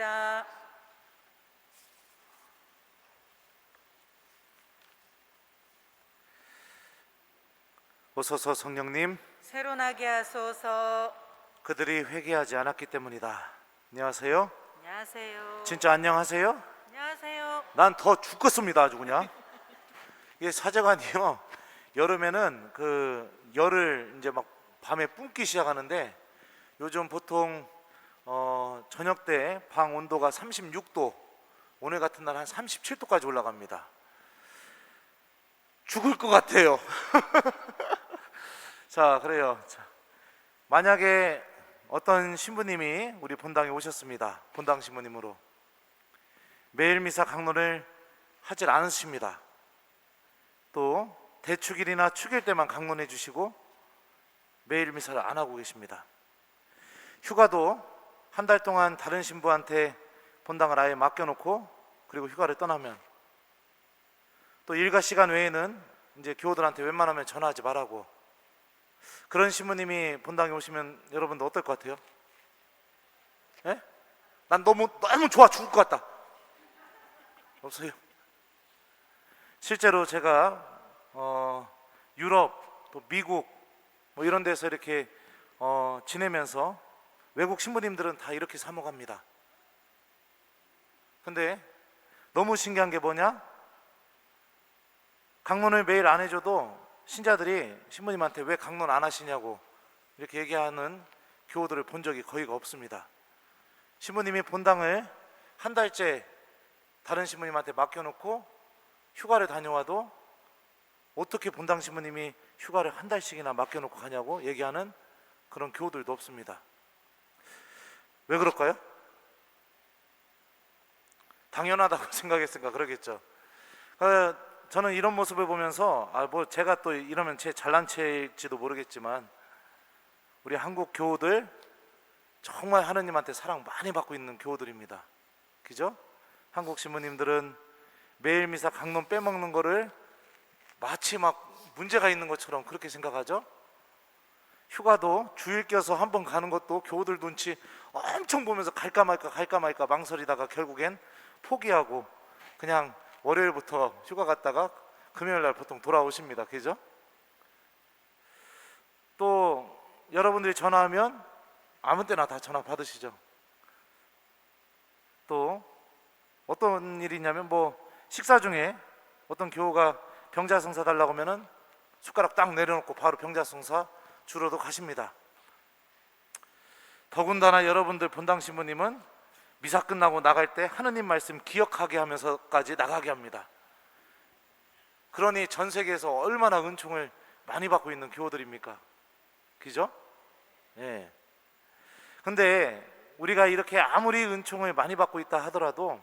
기도합니다. 오소서 성령님, 새로 나게 하소서. 그들이 회개하지 않았기 때문이다. 안녕하세요. 안녕하세요. 진짜 안녕하세요? 안녕하세요. 난 더 죽겠습니다, 아주 그냥. 이게 사제관이요. 여름에는 그 열을 이제 막 밤에 뿜기 시작하는데, 요즘 보통 저녁 때 방 온도가 36도, 오늘 같은 날 한 37도까지 올라갑니다. 죽을 것 같아요. 자, 그래요. 자, 만약에 어떤 신부님이 우리 본당에 오셨습니다. 본당 신부님으로 매일 미사 강론을 하질 않으십니다. 또 대축일이나 축일 때만 강론해 주시고 매일 미사를 안 하고 계십니다. 휴가도 한 달 동안 다른 신부한테 본당을 아예 맡겨놓고 그리고 휴가를 떠나면, 또 일과 시간 외에는 이제 교우들한테 웬만하면 전화하지 말라고, 그런 신부님이 본당에 오시면 여러분도 어떨 것 같아요? 예? 난 너무 좋아 죽을 것 같다. 없어요. 실제로 제가 유럽 또 미국 뭐 이런 데서 이렇게 지내면서 외국 신부님들은 다 이렇게 사모합니다. 근데 너무 신기한 게 뭐냐? 강론을 매일 안 해줘도 신자들이 신부님한테 왜 강론 안 하시냐고 이렇게 얘기하는 교우들을 본 적이 거의가 없습니다. 신부님이 본당을 한 달째 다른 신부님한테 맡겨놓고 휴가를 다녀와도 어떻게 본당 신부님이 휴가를 한 달씩이나 맡겨놓고 가냐고 얘기하는 그런 교우들도 없습니다. 왜 그럴까요? 당연하다고 생각했으니까 그러겠죠. 저는 이런 모습을 보면서 뭐 제가 또 이러면 제 잘난 체일지도 모르겠지만, 우리 한국 교우들 정말 하느님한테 사랑 많이 받고 있는 교우들입니다. 그죠? 한국 신부님들은 매일 미사 강론 빼먹는 거를 마치 막 문제가 있는 것처럼 그렇게 생각하죠. 휴가도 주일 껴서 한번 가는 것도 교우들 눈치 엄청 보면서 갈까 말까 망설이다가 결국엔 포기하고 그냥 월요일부터 휴가 갔다가 금요일 날 보통 돌아오십니다. 그죠? 또 여러분들이 전화하면 아무 때나 다 전화 받으시죠. 또 어떤 일이 있냐면, 뭐 식사 중에 어떤 교우가 병자성사 달라고 하면은 숟가락 딱 내려놓고 바로 병자성사 주러도 가십니다. 더군다나 여러분들 본당 신부님은 미사 끝나고 나갈 때 하느님 말씀 기억하게 하면서까지 나가게 합니다. 그러니 전 세계에서 얼마나 은총을 많이 받고 있는 교우들입니까? 그죠? 예. 근데 우리가 이렇게 아무리 은총을 많이 받고 있다 하더라도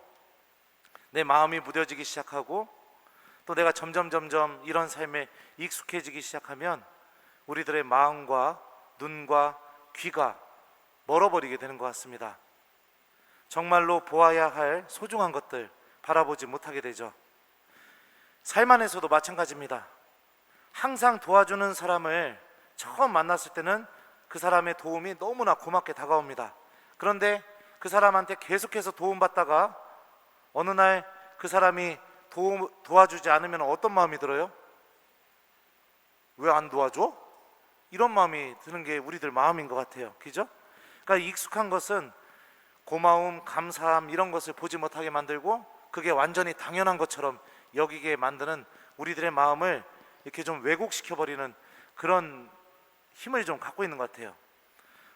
내 마음이 무뎌지기 시작하고 또 내가 점점 이런 삶에 익숙해지기 시작하면 우리들의 마음과 눈과 귀가 멀어버리게 되는 것 같습니다. 정말로 보아야 할 소중한 것들 바라보지 못하게 되죠. 삶 안에서도 마찬가지입니다. 항상 도와주는 사람을 처음 만났을 때는 그 사람의 도움이 너무나 고맙게 다가옵니다. 그런데 그 사람한테 계속해서 도움받다가 어느 날 그 사람이 도와주지 않으면 어떤 마음이 들어요? 왜 안 도와줘? 이런 마음이 드는 게 우리들 마음인 것 같아요. 그죠? 그러니까 익숙한 것은 고마움, 감사함 이런 것을 보지 못하게 만들고 그게 완전히 당연한 것처럼 여기게 만드는 우리들의 마음을 이렇게 좀 왜곡시켜버리는 그런 힘을 좀 갖고 있는 것 같아요.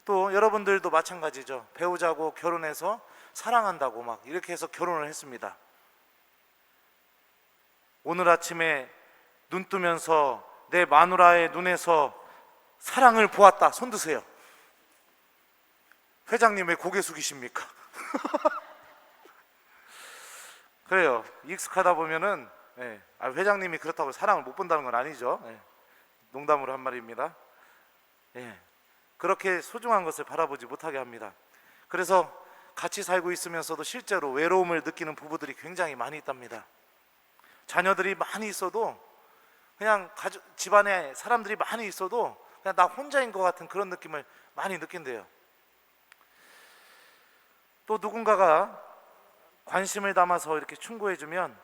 또 여러분들도 마찬가지죠. 배우자고 결혼해서 사랑한다고 막 이렇게 해서 결혼을 했습니다. 오늘 아침에 눈 뜨면서 내 마누라의 눈에서 사랑을 보았다. 손 드세요. 회장님 왜 고개 숙이십니까? 그래요. 익숙하다 보면은 회장님이 그렇다고 사랑을 못 본다는 건 아니죠. 농담으로 한 말입니다. 그렇게 소중한 것을 바라보지 못하게 합니다. 그래서 같이 살고 있으면서도 실제로 외로움을 느끼는 부부들이 굉장히 많이 있답니다. 자녀들이 많이 있어도 그냥 집안에 사람들이 많이 있어도 그냥 나 혼자인 것 같은 그런 느낌을 많이 느낀대요. 또 누군가가 관심을 담아서 이렇게 충고해주면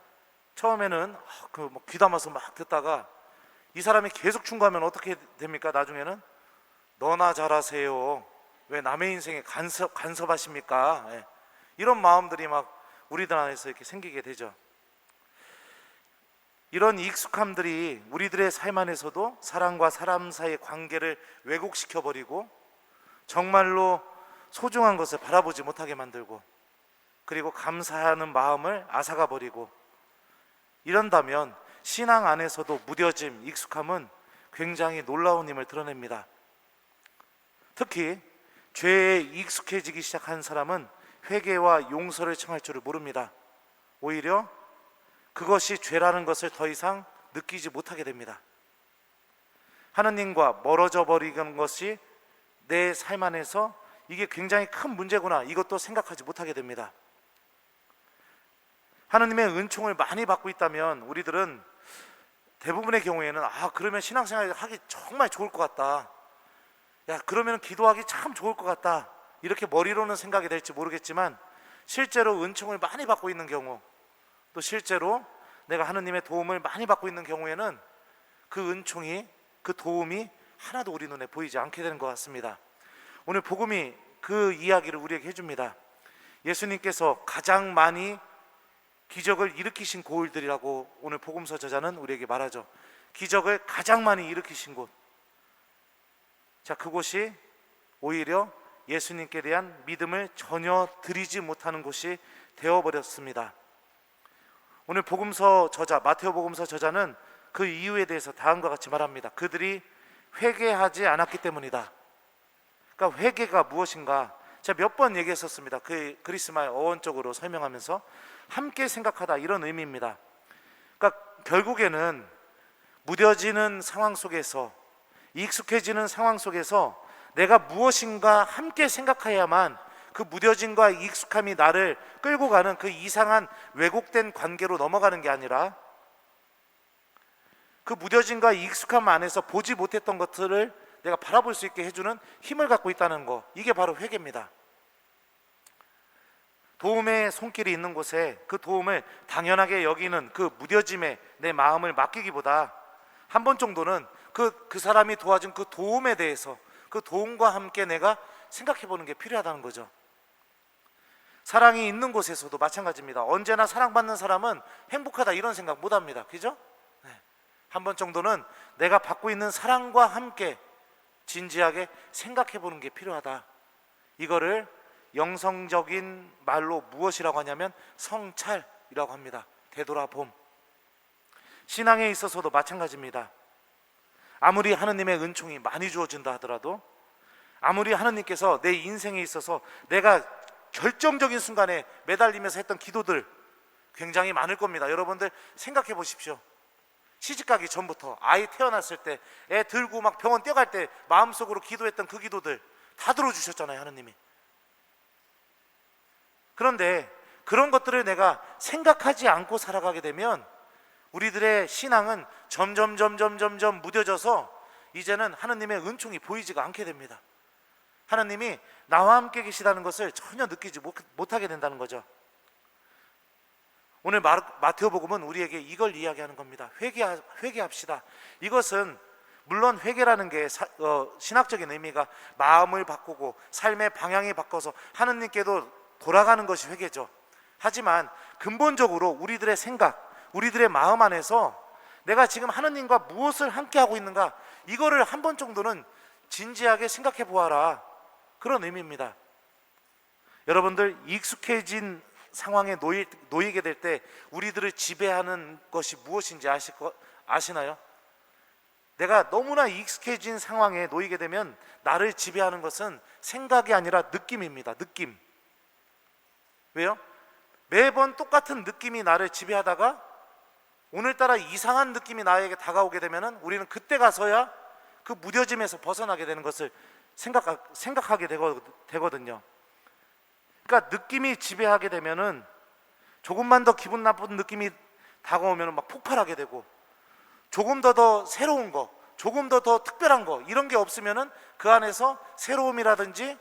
처음에는 뭐 귀담아서 막 듣다가 이 사람이 계속 충고하면 어떻게 됩니까? 나중에는 너나 잘하세요. 왜 남의 인생에 간섭하십니까? 예. 이런 마음들이 막 우리들 안에서 이렇게 생기게 되죠. 이런 익숙함들이 우리들의 삶 안에서도 사람과 사람 사이의 관계를 왜곡시켜 버리고 정말로 소중한 것을 바라보지 못하게 만들고 그리고 감사하는 마음을 앗아가 버리고 이런다면 신앙 안에서도 무뎌짐, 익숙함은 굉장히 놀라운 힘을 드러냅니다. 특히 죄에 익숙해지기 시작한 사람은 회개와 용서를 청할 줄을 모릅니다. 오히려 그것이 죄라는 것을 더 이상 느끼지 못하게 됩니다. 하느님과 멀어져 버리는 것이 내 삶 안에서 이게 굉장히 큰 문제구나, 이것도 생각하지 못하게 됩니다. 하느님의 은총을 많이 받고 있다면 우리들은 대부분의 경우에는 그러면 신앙생활 하기 정말 좋을 것 같다, 야 그러면 기도하기 참 좋을 것 같다, 이렇게 머리로는 생각이 될지 모르겠지만 실제로 은총을 많이 받고 있는 경우, 또 실제로 내가 하느님의 도움을 많이 받고 있는 경우에는 그 은총이, 그 도움이 하나도 우리 눈에 보이지 않게 되는 것 같습니다. 오늘 복음이 그 이야기를 우리에게 해줍니다. 예수님께서 가장 많이 기적을 일으키신 고을들이라고 오늘 복음서 저자는 우리에게 말하죠. 기적을 가장 많이 일으키신 곳, 자 그곳이 오히려 예수님께 대한 믿음을 전혀 드리지 못하는 곳이 되어버렸습니다. 오늘 복음서 저자, 마테오 복음서 저자는 그 이유에 대해서 다음과 같이 말합니다. 그들이 회개하지 않았기 때문이다. 그러니까 회개가 무엇인가, 제가 몇 번 얘기했었습니다. 그 그리스말 어원적으로 설명하면서 함께 생각하다, 이런 의미입니다. 그러니까 결국에는 무뎌지는 상황 속에서, 익숙해지는 상황 속에서 내가 무엇인가 함께 생각해야만 그 무뎌짐과 익숙함이 나를 끌고 가는 그 이상한 왜곡된 관계로 넘어가는 게 아니라 그 무뎌짐과 익숙함 안에서 보지 못했던 것들을 내가 바라볼 수 있게 해주는 힘을 갖고 있다는 거, 이게 바로 회개입니다. 도움의 손길이 있는 곳에 그 도움을 당연하게 여기는 그 무뎌짐에 내 마음을 맡기기보다 한 번 정도는 그 사람이 도와준 그 도움에 대해서, 그 도움과 함께 내가 생각해 보는 게 필요하다는 거죠. 사랑이 있는 곳에서도 마찬가지입니다. 언제나 사랑받는 사람은 행복하다 이런 생각 못 합니다. 그죠? 네. 한 번 정도는 내가 받고 있는 사랑과 함께 진지하게 생각해 보는 게 필요하다. 이거를 영성적인 말로 무엇이라고 하냐면 성찰이라고 합니다. 되돌아봄. 신앙에 있어서도 마찬가지입니다. 아무리 하느님의 은총이 많이 주어진다 하더라도, 아무리 하느님께서 내 인생에 있어서 내가 결정적인 순간에 매달리면서 했던 기도들 굉장히 많을 겁니다. 여러분들 생각해 보십시오. 시집가기 전부터, 아이 태어났을 때, 애 들고 막 병원 뛰어갈 때 마음속으로 기도했던 그 기도들 다 들어주셨잖아요, 하느님이. 그런데 그런 것들을 내가 생각하지 않고 살아가게 되면 우리들의 신앙은 점점 무뎌져서 이제는 하느님의 은총이 보이지가 않게 됩니다. 하느님이 나와 함께 계시다는 것을 전혀 느끼지 못하게 된다는 거죠. 오늘 마태오복음은 우리에게 이걸 이야기하는 겁니다. 회개합시다. 이것은 물론 회개라는 게 신학적인 의미가 마음을 바꾸고 삶의 방향이 바꿔서 하느님께도 돌아가는 것이 회개죠. 하지만 근본적으로 우리들의 생각, 우리들의 마음 안에서 내가 지금 하느님과 무엇을 함께 하고 있는가, 이거를 한 번 정도는 진지하게 생각해 보아라, 그런 의미입니다. 여러분들 익숙해진 상황에 놓이게 될 때 우리들을 지배하는 것이 무엇인지 아시나요? 내가 너무나 익숙해진 상황에 놓이게 되면 나를 지배하는 것은 생각이 아니라 느낌입니다. 느낌. 왜요? 매번 똑같은 느낌이 나를 지배하다가 오늘따라 이상한 느낌이 나에게 다가오게 되면 우리는 그때 가서야 그 무뎌짐에서 벗어나게 되는 것을 생각하게 되거든요. 그러니까 느낌이 지배하게 되면은 조금만 더 기분 나쁜 느낌이 다가오면 막 폭발하게 되고, 조금 더 새로운 거, 조금 더 특별한 거, 이런 게 없으면은 그 안에서 새로움이라든지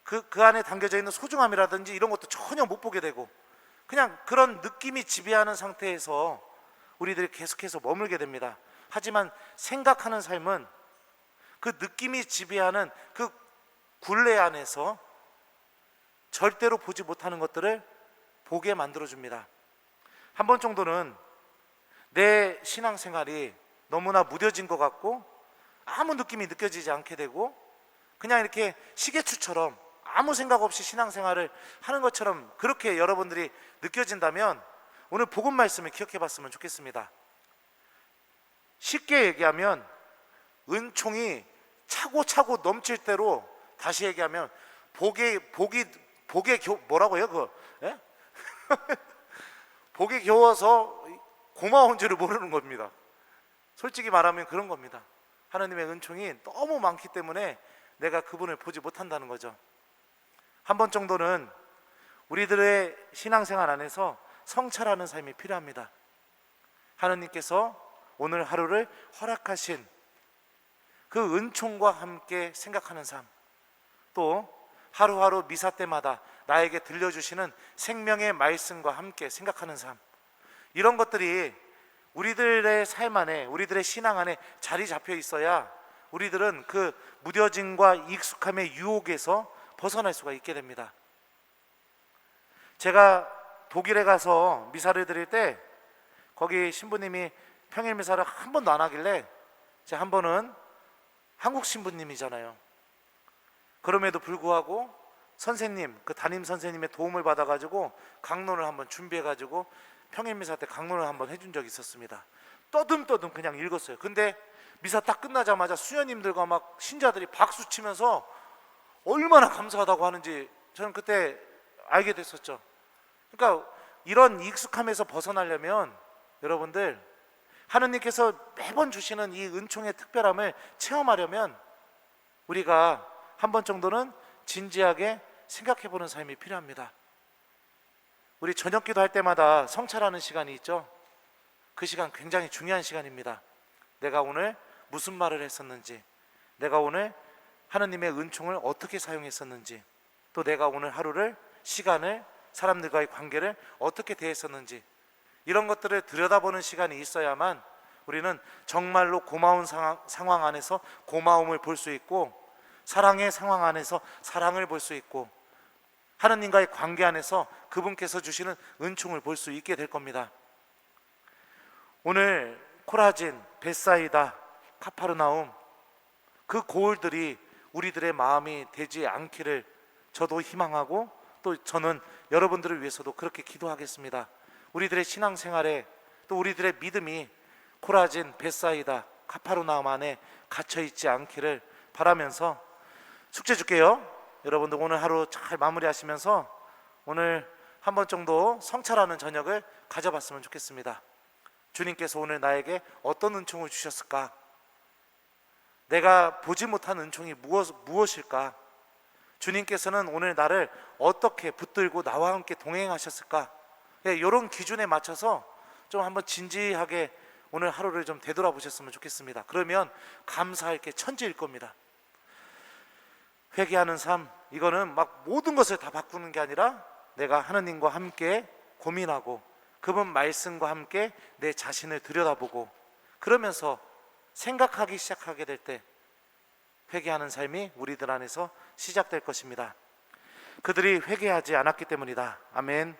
그 안에 담겨져 있는 소중함이라든지 이런 것도 전혀 못 보게 되고, 그냥 그런 느낌이 지배하는 상태에서 우리들이 계속해서 머물게 됩니다. 하지만 생각하는 삶은 그 느낌이 지배하는 그 굴레 안에서 절대로 보지 못하는 것들을 보게 만들어줍니다. 한 번 정도는 내 신앙생활이 너무나 무뎌진 것 같고 아무 느낌이 느껴지지 않게 되고 그냥 이렇게 시계추처럼 아무 생각 없이 신앙생활을 하는 것처럼 그렇게 여러분들이 느껴진다면 오늘 복음 말씀을 기억해 봤으면 좋겠습니다. 쉽게 얘기하면 은총이 차고차고 넘칠 대로, 다시 얘기하면 뭐라고요? 예? 복에 겨워서 고마운 줄을 모르는 겁니다. 솔직히 말하면 그런 겁니다. 하나님의 은총이 너무 많기 때문에 내가 그분을 보지 못한다는 거죠. 한 번 정도는 우리들의 신앙생활 안에서 성찰하는 삶이 필요합니다. 하나님께서 오늘 하루를 허락하신 그 은총과 함께 생각하는 삶, 또 하루하루 미사 때마다 나에게 들려주시는 생명의 말씀과 함께 생각하는 삶, 이런 것들이 우리들의 삶 안에, 우리들의 신앙 안에 자리 잡혀 있어야 우리들은 그 무뎌짐과 익숙함의 유혹에서 벗어날 수가 있게 됩니다. 제가 독일에 가서 미사를 드릴 때 거기 신부님이 평일 미사를 한 번도 안 하길래 제가 한 번은 한국 신부님이잖아요. 그럼에도 불구하고 선생님, 그 담임 선생님의 도움을 받아가지고 강론을 한번 준비해가지고 평일 미사 때 강론을 한번 해준 적이 있었습니다. 떠듬떠듬 그냥 읽었어요. 근데 미사 딱 끝나자마자 수녀님들과 막 신자들이 박수 치면서 얼마나 감사하다고 하는지 저는 그때 알게 됐었죠. 그러니까 이런 익숙함에서 벗어나려면 여러분들, 하느님께서 매번 주시는 이 은총의 특별함을 체험하려면 우리가 한 번 정도는 진지하게 생각해보는 삶이 필요합니다. 우리 저녁 기도할 때마다 성찰하는 시간이 있죠. 그 시간 굉장히 중요한 시간입니다. 내가 오늘 무슨 말을 했었는지, 내가 오늘 하느님의 은총을 어떻게 사용했었는지, 또 내가 오늘 하루를, 시간을, 사람들과의 관계를 어떻게 대했었는지, 이런 것들을 들여다보는 시간이 있어야만 우리는 정말로 고마운 상황 안에서 고마움을 볼 수 있고, 사랑의 상황 안에서 사랑을 볼 수 있고, 하느님과의 관계 안에서 그분께서 주시는 은총을 볼 수 있게 될 겁니다. 오늘 코라진, 벳사이다, 카파르나움, 그 고을들이 우리들의 마음이 되지 않기를 저도 희망하고, 또 저는 여러분들을 위해서도 그렇게 기도하겠습니다. 우리들의 신앙생활에, 또 우리들의 믿음이 코라진, 벳사이다, 카파르나움 안에 갇혀있지 않기를 바라면서 숙제 줄게요. 여러분들 오늘 하루 잘 마무리하시면서 오늘 한 번 정도 성찰하는 저녁을 가져봤으면 좋겠습니다. 주님께서 오늘 나에게 어떤 은총을 주셨을까? 내가 보지 못한 은총이 무엇일까? 주님께서는 오늘 나를 어떻게 붙들고 나와 함께 동행하셨을까? 이런 기준에 맞춰서 좀 한번 진지하게 오늘 하루를 좀 되돌아보셨으면 좋겠습니다. 그러면 감사할 게 천지일 겁니다. 회개하는 삶, 이거는 막 모든 것을 다 바꾸는 게 아니라 내가 하느님과 함께 고민하고 그분 말씀과 함께 내 자신을 들여다보고 그러면서 생각하기 시작하게 될 때 회개하는 삶이 우리들 안에서 시작될 것입니다. 그들이 회개하지 않았기 때문이다. 아멘.